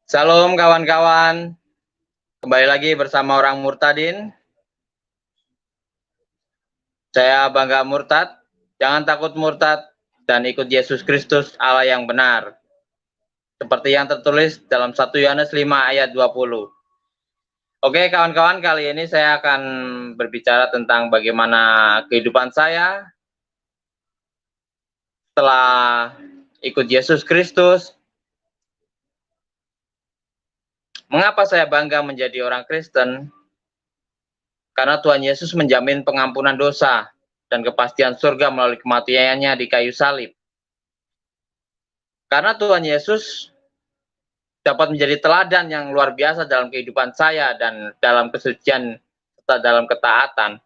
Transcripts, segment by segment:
Salam kawan-kawan, kembali lagi bersama orang Murtadin. Saya Bangga Murtad, jangan takut murtad dan ikut Yesus Kristus Allah yang benar. Seperti yang tertulis dalam 1 Yohanes 5 ayat 20. Oke kawan-kawan, kali ini saya akan berbicara tentang bagaimana kehidupan saya setelah ikut Yesus Kristus. Mengapa saya bangga menjadi orang Kristen? Karena Tuhan Yesus menjamin pengampunan dosa dan kepastian surga melalui kematiannya di kayu salib. Karena Tuhan Yesus dapat menjadi teladan yang luar biasa dalam kehidupan saya dan dalam kesucian serta dalam ketaatan.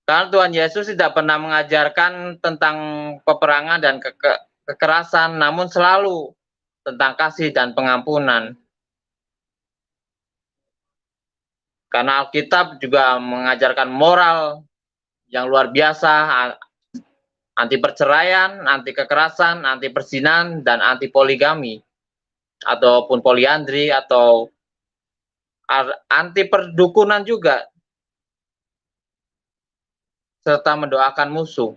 Karena Tuhan Yesus tidak pernah mengajarkan tentang peperangan dan kekerasan, namun selalu tentang kasih dan pengampunan. Karena Alkitab juga mengajarkan moral yang luar biasa, anti perceraian, anti kekerasan, anti perzinahan, dan anti poligami, ataupun poliandri, atau anti perdukunan juga, serta mendoakan musuh.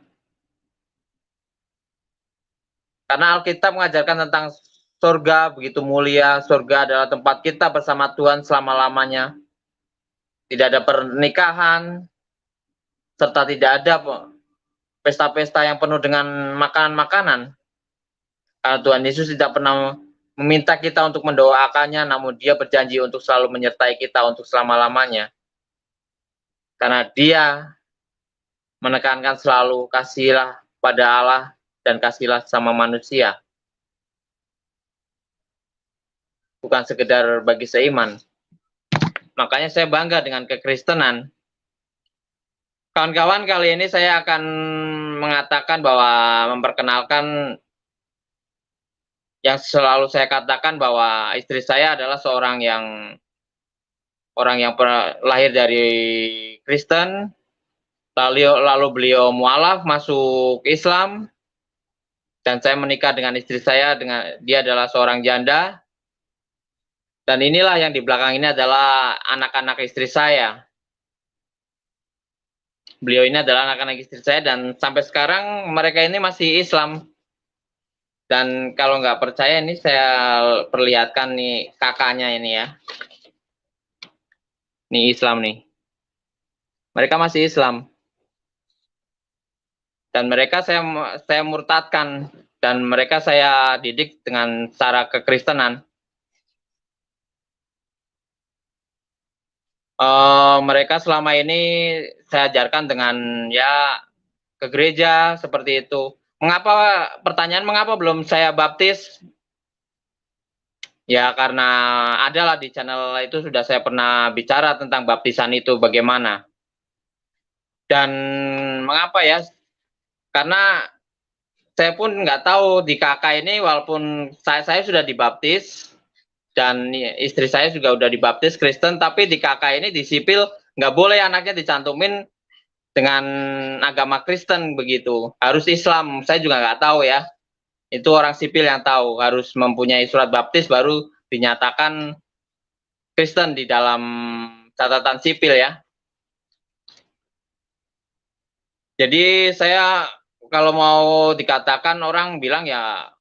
Karena Alkitab mengajarkan tentang surga begitu mulia, surga adalah tempat kita bersama Tuhan selama-lamanya. Tidak ada pernikahan, serta tidak ada pesta-pesta yang penuh dengan makanan-makanan. Karena Tuhan Yesus tidak pernah meminta kita untuk mendoakannya, namun Dia berjanji untuk selalu menyertai kita untuk selama-lamanya. Karena Dia menekankan selalu kasihilah pada Allah dan kasihilah sama manusia. Bukan sekedar bagi seiman. Makanya saya bangga dengan kekristenan. Kawan-kawan, kali ini saya akan mengatakan bahwa memperkenalkan yang selalu saya katakan bahwa istri saya adalah seorang yang lahir dari Kristen, lalu beliau mualaf masuk Islam, dan saya menikah dengan istri saya, dia adalah seorang janda, dan inilah yang di belakang ini adalah anak-anak istri saya. Beliau ini adalah anak-anak istri saya, dan sampai sekarang mereka ini masih Islam. Dan kalau nggak percaya, ini saya perlihatkan nih kakaknya ini ya. Ini Islam nih. Mereka masih Islam. Dan mereka saya murtadkan, dan mereka saya didik dengan cara kekristenan. Mereka selama ini saya ajarkan dengan ya ke gereja seperti itu. Mengapa belum saya baptis? Ya karena adalah di channel itu sudah saya pernah bicara tentang baptisan itu bagaimana. Dan mengapa ya? Karena saya pun nggak tahu di kakak ini, walaupun saya sudah dibaptis dan istri saya juga udah dibaptis Kristen, tapi di kakak ini di sipil nggak boleh anaknya dicantumin dengan agama Kristen begitu, harus Islam. Saya juga nggak tahu ya, itu orang sipil yang tahu, harus mempunyai surat baptis baru dinyatakan Kristen di dalam catatan sipil ya. Jadi saya kalau mau dikatakan orang bilang ya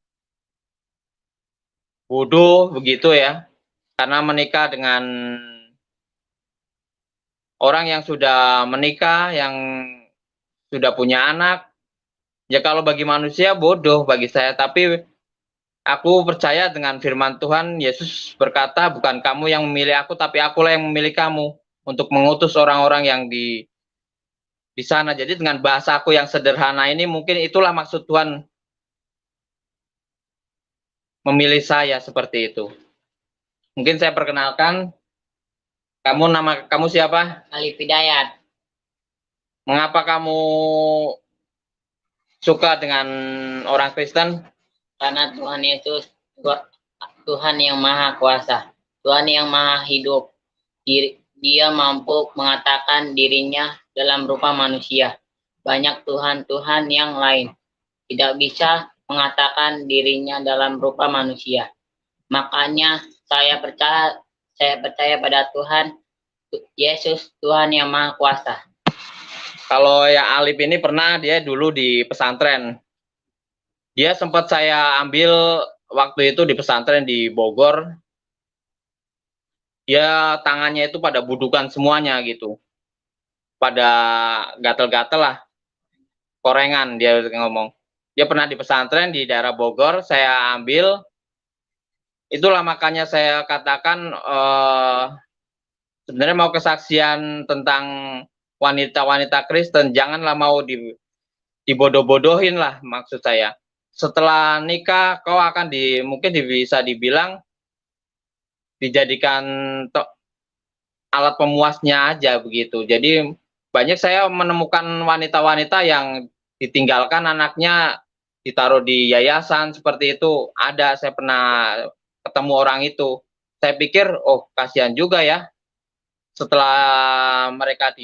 bodoh begitu ya, karena menikah dengan orang yang sudah menikah, yang sudah punya anak. Ya kalau bagi manusia bodoh bagi saya, tapi aku percaya dengan firman Tuhan. Yesus berkata, bukan kamu yang memilih aku, tapi akulah yang memilih kamu untuk mengutus orang-orang yang di sana. Jadi dengan bahasa aku yang sederhana ini, mungkin itulah maksud Tuhan memilih saya seperti itu. Mungkin saya perkenalkan, nama kamu siapa? Alif Hidayat. Mengapa kamu suka dengan orang Kristen? Karena Tuhan Yesus Tuhan yang Maha Kuasa, Tuhan yang Maha Hidup. Dia mampu mengatakan dirinya dalam rupa manusia. Banyak Tuhan-Tuhan yang lain. Tidak bisa mengatakan dirinya dalam rupa manusia. Makanya saya percaya pada Tuhan Yesus, Tuhan yang Maha Kuasa. Kalau yang Alif ini pernah dia dulu di pesantren. Dia sempat saya ambil waktu itu di pesantren di Bogor. Dia tangannya itu pada budukan semuanya gitu. Pada gatel-gatel lah. Korengan dia ngomong. Dia pernah di pesantren di daerah Bogor, saya ambil. Itulah makanya saya katakan sebenarnya mau kesaksian tentang wanita-wanita Kristen, janganlah mau dibodoh-bodohin lah maksud saya. Setelah nikah kau akan mungkin bisa dibilang dijadikan alat pemuasnya aja begitu. Jadi banyak saya menemukan wanita-wanita yang ditinggalkan anaknya ditaruh di yayasan seperti itu. Ada, saya pernah ketemu orang itu. Saya pikir, oh kasihan juga ya. Setelah mereka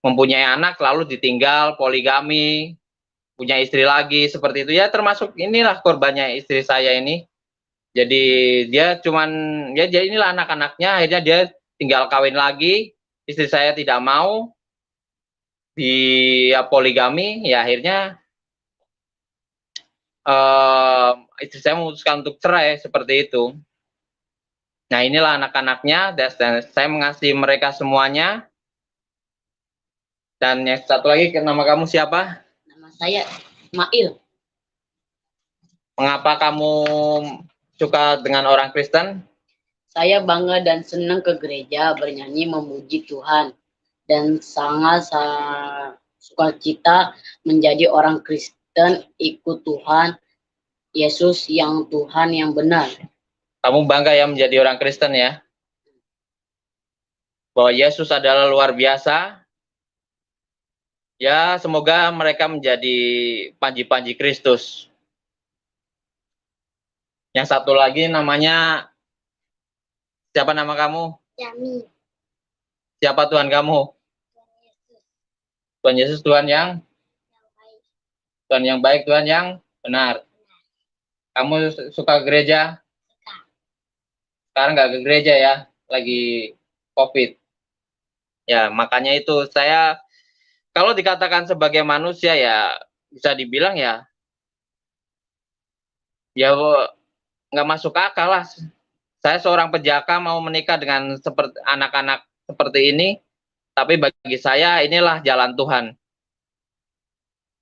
mempunyai anak lalu ditinggal, poligami, punya istri lagi seperti itu ya, termasuk inilah korbannya istri saya ini. Jadi dia cuman ya jadi inilah anak-anaknya, akhirnya dia tinggal kawin lagi, istri saya tidak mau di poligami, ya akhirnya istri saya memutuskan untuk cerai seperti itu. Nah inilah anak-anaknya, dan saya mengasihi mereka semuanya. Dan yang satu lagi, nama kamu siapa? Nama saya Ismail. Mengapa kamu suka dengan orang Kristen? Saya bangga dan senang ke gereja bernyanyi memuji Tuhan. Dan sangat sukacita menjadi orang Kristen, ikut Tuhan Yesus yang Tuhan yang benar. Kamu bangga ya menjadi orang Kristen ya? Bahwa Yesus adalah luar biasa. Ya, semoga mereka menjadi panji-panji Kristus. Yang satu lagi namanya, siapa nama kamu? Yami. Siapa Tuhan kamu? Tuhan Yesus, Tuhan yang baik. Tuhan yang baik, Tuhan yang benar. Kamu suka gereja? Suka. Sekarang nggak ke gereja ya, lagi COVID. Ya, makanya itu saya, kalau dikatakan sebagai manusia ya, bisa dibilang ya nggak masuk akal lah. Saya seorang pejaka mau menikah dengan seperti anak-anak seperti ini, tapi bagi saya inilah jalan Tuhan.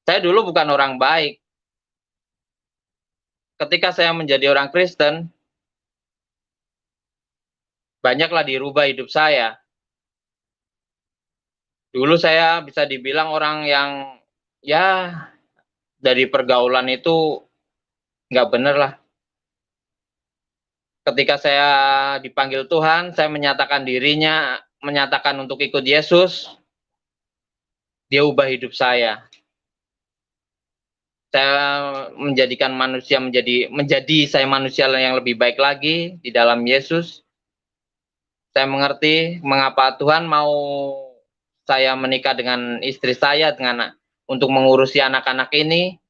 Saya dulu bukan orang baik. Ketika saya menjadi orang Kristen, banyaklah dirubah hidup saya. Dulu saya bisa dibilang orang yang ya dari pergaulan itu nggak bener lah. Ketika saya dipanggil Tuhan, saya menyatakan dirinya, menyatakan untuk ikut Yesus, dia ubah hidup saya. Saya menjadikan manusia menjadi saya manusia yang lebih baik lagi di dalam Yesus. Saya mengerti mengapa Tuhan mau saya menikah dengan istri saya untuk mengurusi anak-anak ini,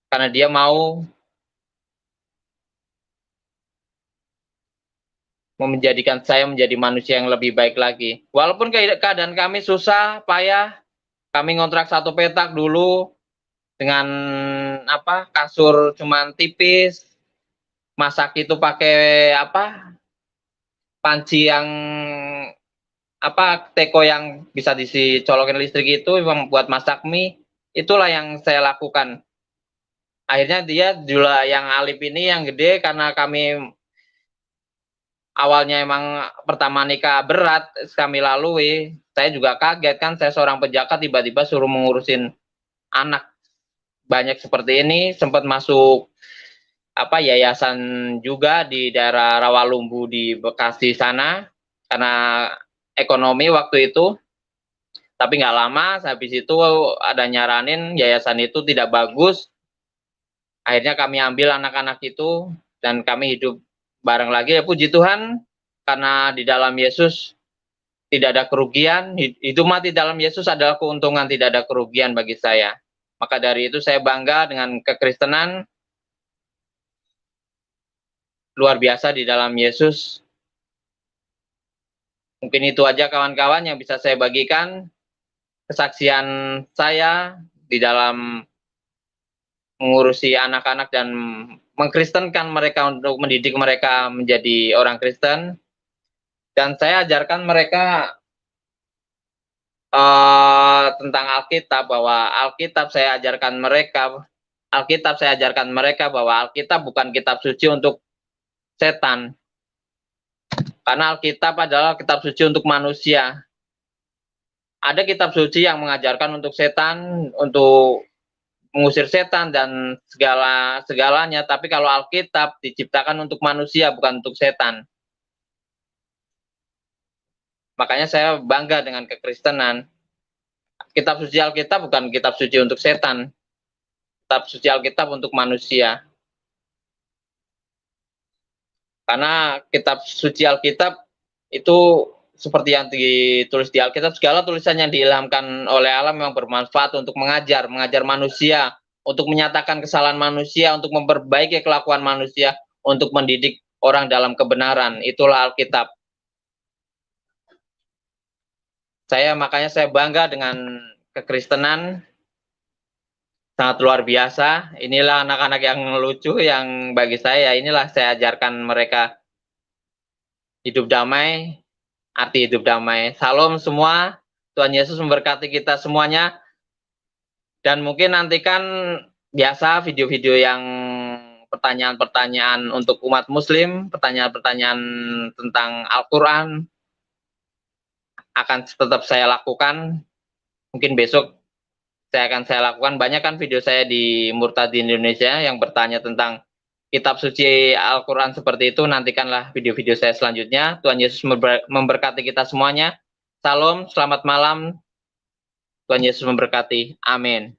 karena dia mau menjadikan saya menjadi manusia yang lebih baik lagi. Walaupun keadaan kami susah, payah, kami ngontrak satu petak dulu dengan kasur cuman tipis, masak itu pakai panci yang teko yang bisa dicolokin listrik itu buat masak mie. Itulah yang saya lakukan. Akhirnya dia juga yang Alif ini yang gede, karena kami awalnya emang pertama nikah berat kami lalui. Saya juga kaget kan, saya seorang pejaka tiba-tiba suruh mengurusin anak banyak seperti ini. Sempat masuk yayasan juga di daerah Rawalumbu di Bekasi sana karena ekonomi waktu itu. Tapi nggak lama habis itu ada nyaranin yayasan itu tidak bagus. Akhirnya kami ambil anak-anak itu dan kami hidup bareng lagi. Ya puji Tuhan, karena di dalam Yesus tidak ada kerugian. Hidup mati dalam Yesus adalah keuntungan, tidak ada kerugian bagi saya. Maka dari itu saya bangga dengan kekristenan luar biasa di dalam Yesus. Mungkin itu aja kawan-kawan yang bisa saya bagikan. Kesaksian saya di dalam mengurusi anak-anak dan mengkristenkan mereka untuk mendidik mereka menjadi orang Kristen. Dan saya ajarkan mereka tentang Alkitab, bahwa Alkitab saya ajarkan mereka bahwa Alkitab bukan kitab suci untuk setan. Karena Alkitab adalah kitab suci untuk manusia. Ada kitab suci yang mengajarkan untuk setan, untuk mengusir setan dan segalanya, tapi kalau Alkitab diciptakan untuk manusia, bukan untuk setan. Makanya saya bangga dengan kekristenan. Kitab suci Alkitab bukan kitab suci untuk setan. Kitab suci Alkitab untuk manusia. Karena kitab suci Alkitab itu seperti yang ditulis di Alkitab, segala tulisan yang diilhamkan oleh Allah memang bermanfaat untuk mengajar manusia, untuk menyatakan kesalahan manusia, untuk memperbaiki kelakuan manusia, untuk mendidik orang dalam kebenaran. Itulah Alkitab. Makanya saya bangga dengan kekristenan, sangat luar biasa. Inilah anak-anak yang lucu, yang bagi saya, inilah saya ajarkan mereka hidup damai, arti hidup damai. Salam semua, Tuhan Yesus memberkati kita semuanya. Dan mungkin nantikan biasa video-video yang pertanyaan-pertanyaan untuk umat muslim, pertanyaan-pertanyaan tentang Al-Quran, akan tetap saya lakukan. Mungkin besok akan saya lakukan. Banyak kan video saya di Murtadin Indonesia yang bertanya tentang kitab suci Al-Quran seperti itu. Nantikanlah video-video saya selanjutnya. Tuhan Yesus memberkati kita semuanya. Salam, selamat malam. Tuhan Yesus memberkati. Amin.